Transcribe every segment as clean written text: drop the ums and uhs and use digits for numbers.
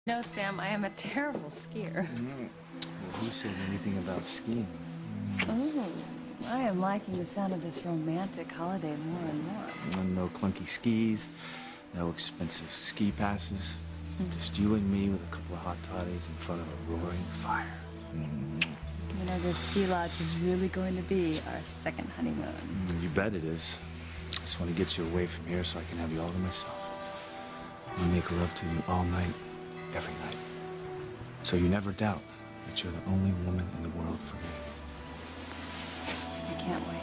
No, Sam, I am a terrible skier. Well, who said anything about skiing? Oh, I am liking the sound of this romantic holiday more and more. No clunky skis, no expensive ski passes. Just you and me with a couple of hot toddies in front of a roaring fire. You know, this ski lodge is really going to be our second honeymoon. You bet it is. I just want to get you away from here so I can have you all to myself. I make love to you all night, every night. So you never doubt that you're the only woman in the world for me. I can't wait.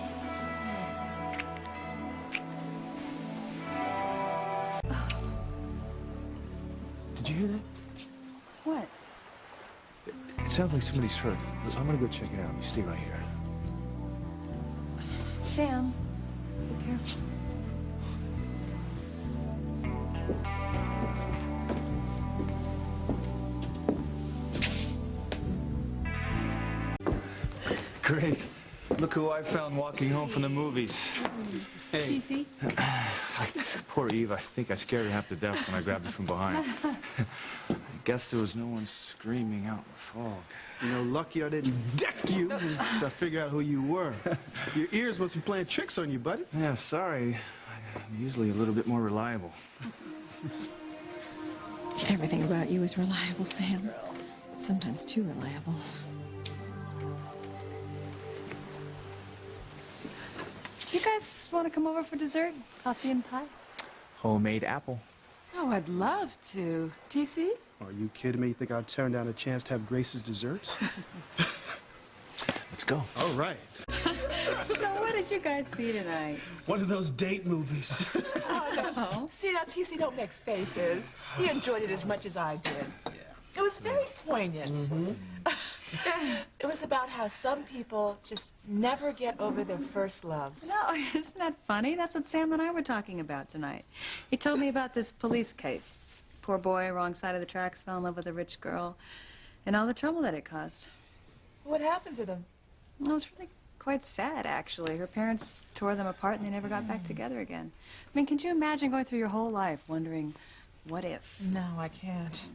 Did you hear that? What? It sounds like somebody's hurt. I'm gonna go check it out. You stay right here. Sam, be careful. Grace, look who I found walking home from the movies. Hey. TC? Poor Eve. I think I scared her half to death when I grabbed her from behind. I guess there was no one screaming out in the fog. You know, lucky I didn't deck you to figure out who you were. Your ears must be playing tricks on you, buddy. Yeah, sorry. I'm usually a little bit more reliable. Everything about you is reliable, Sam. Sometimes too reliable. You guys want to come over for dessert? Coffee and pie? Homemade apple. Oh, I'd love to. TC? Are you kidding me? You think I'd turn down a chance to have Grace's desserts? Let's go. All right. So what did you guys see tonight? One of those date movies. Oh. See, now, TC, don't make faces. He enjoyed it as much as I did. It was very poignant. It was about how some people just never get over their first loves. No, isn't that funny? That's what Sam and I were talking about tonight. He told me about this police case. Poor boy, wrong side of the tracks, fell in love with a rich girl, and all the trouble that it caused. What happened to them? Well, it was really quite sad, actually. Her parents tore them apart and they never got back together again. I mean, can you imagine going through your whole life wondering, what if? No, I can't.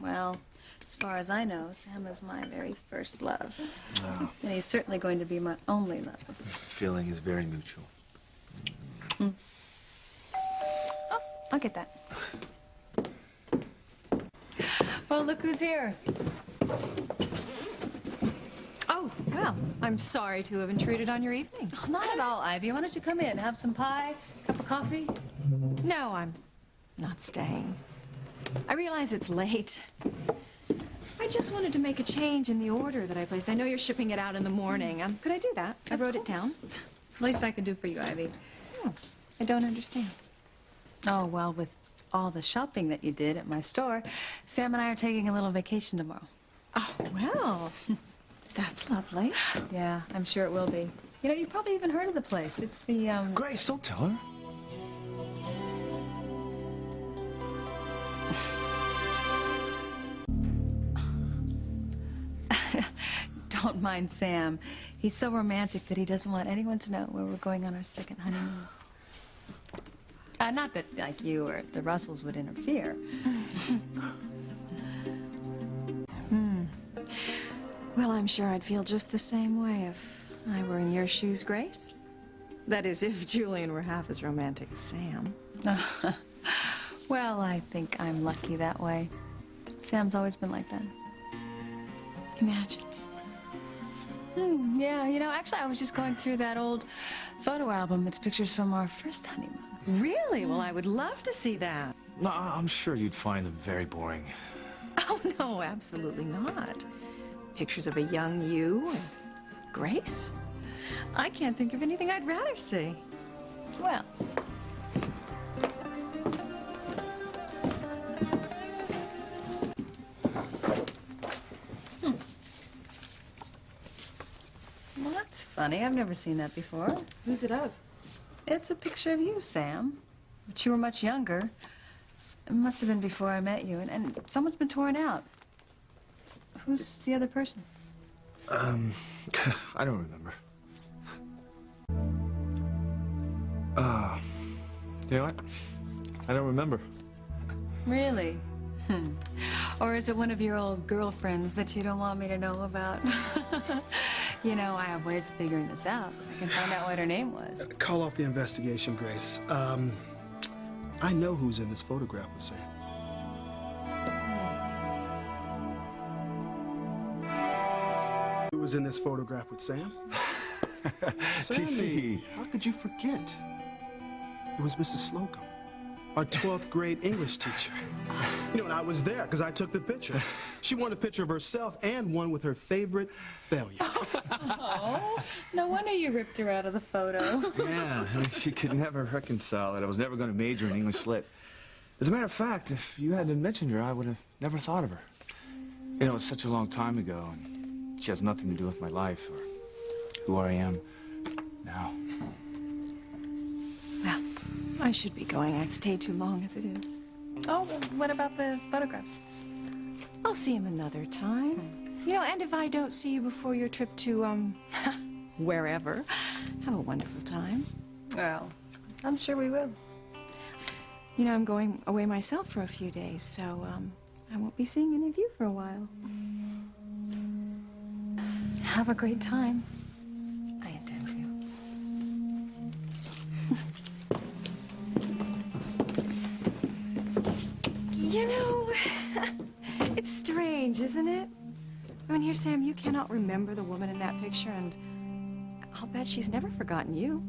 Well, as far as I know, Sam is my very first love. Oh. And he's certainly going to be my only love. Feeling is very mutual. Oh, I'll get that. Well, look who's here. Oh, well, I'm sorry to have intruded on your evening. Oh, not at all, Ivy. Why don't you come in, have some pie, cup of coffee? No, I'm not staying. I realize it's late. I just wanted to make a change in the order that I placed. I know you're shipping it out in the morning. Could I do that? I wrote it down. Least I can do for you, Ivy. Oh, I don't understand. Oh, well, with all the shopping that you did at my store, Sam and I are taking a little vacation tomorrow. Oh, well, that's lovely. Yeah, I'm sure it will be. You know, you've probably even heard of the place. It's the, Grace, don't tell her. Don't mind Sam. He's so romantic that he doesn't want anyone to know where we're going on our second honeymoon. Not that, like, you or the Russells would interfere. Well, I'm sure I'd feel just the same way if I were in your shoes, Grace. That is, if Julian were half as romantic as Sam. Well, I think I'm lucky that way. Sam's always been like that. Imagine. Yeah, you know, actually, I was just going through that old photo album. It's pictures from our first honeymoon. Really? Well, I would love to see that. No, I'm sure you'd find them very boring. Oh, no, absolutely not. Pictures of a young you and Grace? I can't think of anything I'd rather see. Well, well, that's funny. I've never seen that before. Who's it of? It's a picture of you, Sam. But you were much younger. It must have been before I met you. And someone's been torn out. Who's the other person? I don't remember. You know what? I don't remember. Really? Or is it one of your old girlfriends that you don't want me to know about? You know, I have ways of figuring this out. I can find out what her name was. Call off the investigation, Grace. I know who's in this photograph with Sam. Who was in this photograph with Sam? Sammy, how could you forget? It was Mrs. Slocum, our 12th grade English teacher. You know, and I was there because I took the picture. She wanted a picture of herself and one with her favorite failure. Oh, no wonder you ripped her out of the photo. Yeah, I mean, she could never reconcile it. I was never going to major in English Lit. As a matter of fact, if you hadn't mentioned her, I would have never thought of her. You know, it's such a long time ago, and she has nothing to do with my life or who I am now. Well, I should be going. I've stayed too long as it is. Oh, what about the photographs? I'll see him another time. You know, and if I don't see you before your trip to, wherever, have a wonderful time. Well, I'm sure we will. You know, I'm going away myself for a few days, so, I won't be seeing any of you for a while. Have a great time. I intend to. You know, it's strange, isn't it? I mean, here, Sam, you cannot remember the woman in that picture, and I'll bet she's never forgotten you.